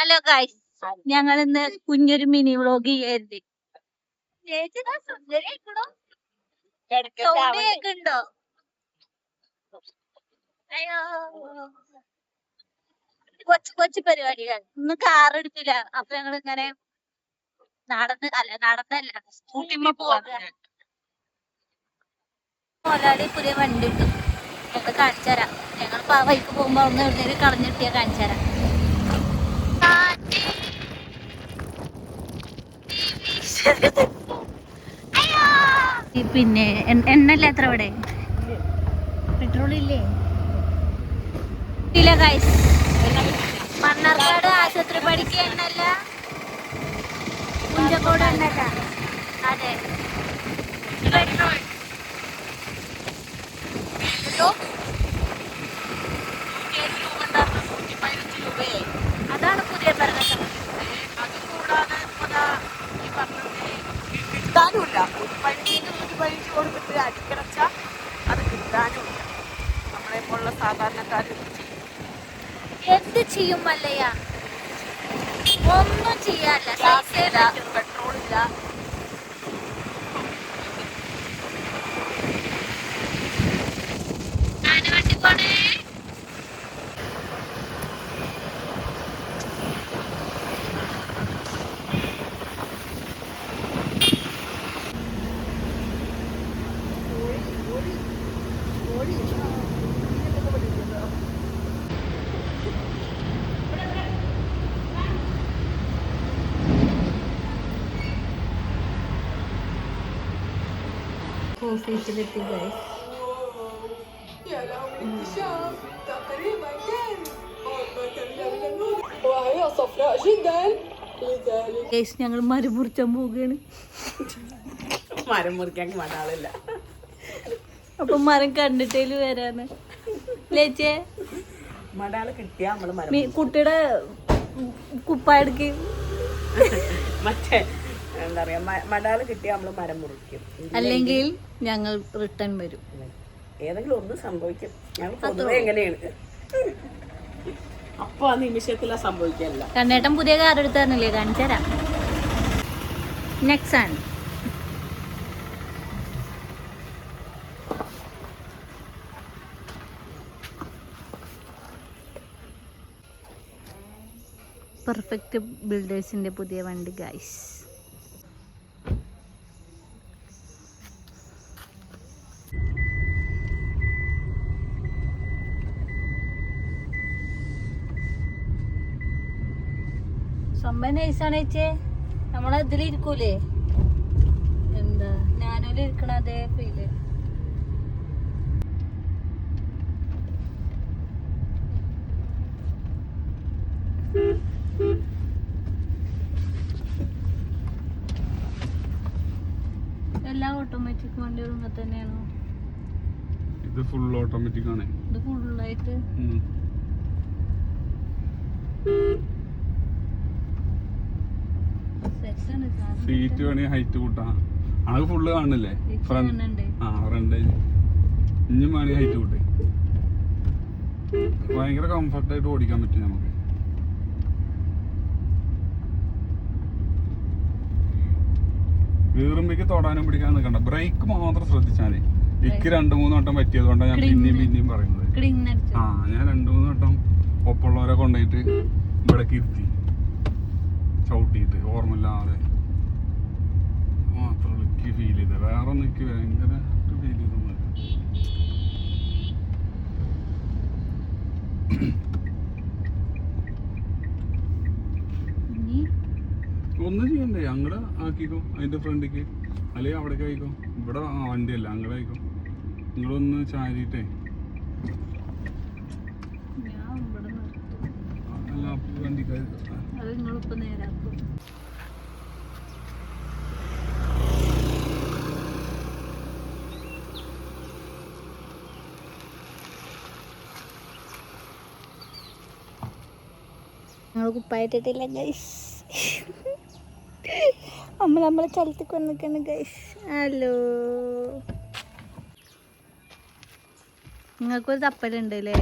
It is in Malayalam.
ഹലോ ഗൈസ്, ഞങ്ങൾ ഇന്ന് കുഞ്ഞൊരു മിനി വ്ളോഗ് ചെയ്യരുത്. കേക്കുണ്ടോ? അയ്യോ, കൊച്ചു പരിപാടികൾ. ഇന്ന് കാർ എടുത്തില്ല, അപ്പൊ ഞങ്ങൾ ഇങ്ങനെ നടന്നല്ല സ്കൂട്ടിമ്മ പോവാ. മോലാളി പുതിയ വണ്ടി ഉണ്ട്, ഞങ്ങൾ കാണിച്ചു തരാം. ഞങ്ങൾ വൈക്ക് പോകുമ്പോ ഒന്ന് എവിടെയെങ്കിലും കളഞ്ഞിട്ടിയാ കാണിച്ചു തരാം. പിന്നെ എണ്ണല്ല എത്ര ഇവിടെ? പെട്രോൾ ഇല്ലേ? ഇല്ല ഗൈസ്, മണ്ണാർക്കാട് ആശുപത്രി പടിക്ക് എണ്ണല്ല, കുഞ്ചക്കോട് എണ്ണല്ല. അതെ, പെട്രോൾ അതാണ് പുതിയ പറഞ്ഞത്. കിട്ടാനുമില്ല. 15 കൊടുത്തിട്ട് അടിക്കടച്ച അത് കിട്ടാനുമില്ല. നമ്മളെ പോലുള്ള സാധാരണക്കാർ എന്ത് ചെയ്യും മല്ലയ്യ? ഒന്നും ചെയ്യാല്ല. പെട്രോൾ ഇല്ല. ഓഫീസിലെത്തി ഗൈസ്. ഗൈസ്, ഞങ്ങൾ മരം മുറിച്ചാൻ പോവുകയാണ്. മരം മുറിക്കാൻ മടാളില്ല, അപ്പൊ മരം കണ്ടിട്ടേല് വരാന്ന് ലേച്ചേ. മടാള് കിട്ടിയാ നമ്മള് മരം കുട്ടിയുടെ കുപ്പായെടുക്ക്. മറ്റേ എന്താ പറയാ, മടാള് കിട്ടിയാ നമ്മള് മരം മുറിക്കും, അല്ലെങ്കിൽ ഞങ്ങൾ റിട്ടേൺ വരും. ഏതെങ്കിലും ഒന്ന് സംഭവിക്കും. ഞങ്ങൾ പൊതുവെ എങ്ങനെയാണ്, അപ്പൊ ആ നിമിഷത്തിലാ സംഭവിക്കാനില്ല. കണ്ണേട്ടൻ പുതിയ കാർ എടുത്ത് തന്നില്ലേ, കാണിച്ചു തരാം. നെക്സാൻ പെർഫെക്റ്റ് ബിൽഡേഴ്സിന്റെ പുതിയ വണ്ടി ഗൈസ്. സംഭവം നൈസാണ് ചേച്ചേ. നമ്മളെ ഇതിലിരിക്കൂലേ, എന്താ ഞാനോല് ഇരിക്കണ അതേ ഫീല്. എല്ലാ ഓട്ടോമാറ്റിക് വണ്ടികളും ഇങ്ങനെ തന്നെയാണോ? ഇത് ഫുൾ ഓട്ടോമാറ്റിക് ആണ്. ഇത് ഫുള്ളായിട്ട് സീറ്റ് വേണമെങ്കിൽ ഹൈറ്റ് കൂട്ടാം. അത് ഫുള്ള് കാണില്ലേ ഫ്രണ്ട്? ഇഞ്ഞും വേണമെങ്കിൽ ഹൈറ്റ് കൂട്ടേ. ഭയങ്കര കംഫർട്ടായിട്ട് ഓടിക്കാൻ പറ്റും നമുക്ക്. വീറുമ്പേക്ക് തൊടാനും പിടിക്കാൻ നിൽക്കണ്ട, ബ്രേക്ക് മാത്രം ശ്രദ്ധിച്ചാലേ. എനിക്ക് 2-3 വട്ടം പറ്റിയത് കൊണ്ടാണ് ഞാൻ പിന്നെയും പറയുന്നത്. ഞാൻ 2-3 വട്ടം ഒപ്പമുള്ളവരെ കൊണ്ടുപോയിട്ട് ഇവിടേക്ക് ഇരുത്തി ചവിട്ടിയിട്ട് ഓർമ്മയില്ലാതെ മാത്രം എനിക്ക് ഫീൽ ചെയ്തത്. വേറെ ഒന്നും എനിക്ക് ഭയങ്കര ഫീൽ ചെയ്തൊന്നുമില്ല. ഒന്നും ചെയ്യണ്ടേ, അങ്ങടെ ആക്കിക്കോ അതിന്റെ ഫ്രണ്ടിക്ക്, അല്ലെങ്കിൽ അവിടേക്ക് ആയിക്കോ. ഇവിടെ വണ്ടിയല്ല, അങ്ങടെ ആയിക്കോ. നിങ്ങളൊന്ന് ചാരിട്ടേ അല്ല വണ്ടിക്ക് ഞങ്ങൾ കുപ്പായിട്ടിട്ടില്ല ഗൈസ്. നമ്മളെ സ്ഥലത്തേക്ക് വന്നിക്കാണ് ഗൈസ്. ഹലോ, നിങ്ങൾക്കൊരു തപ്പലുണ്ട് അല്ലേ?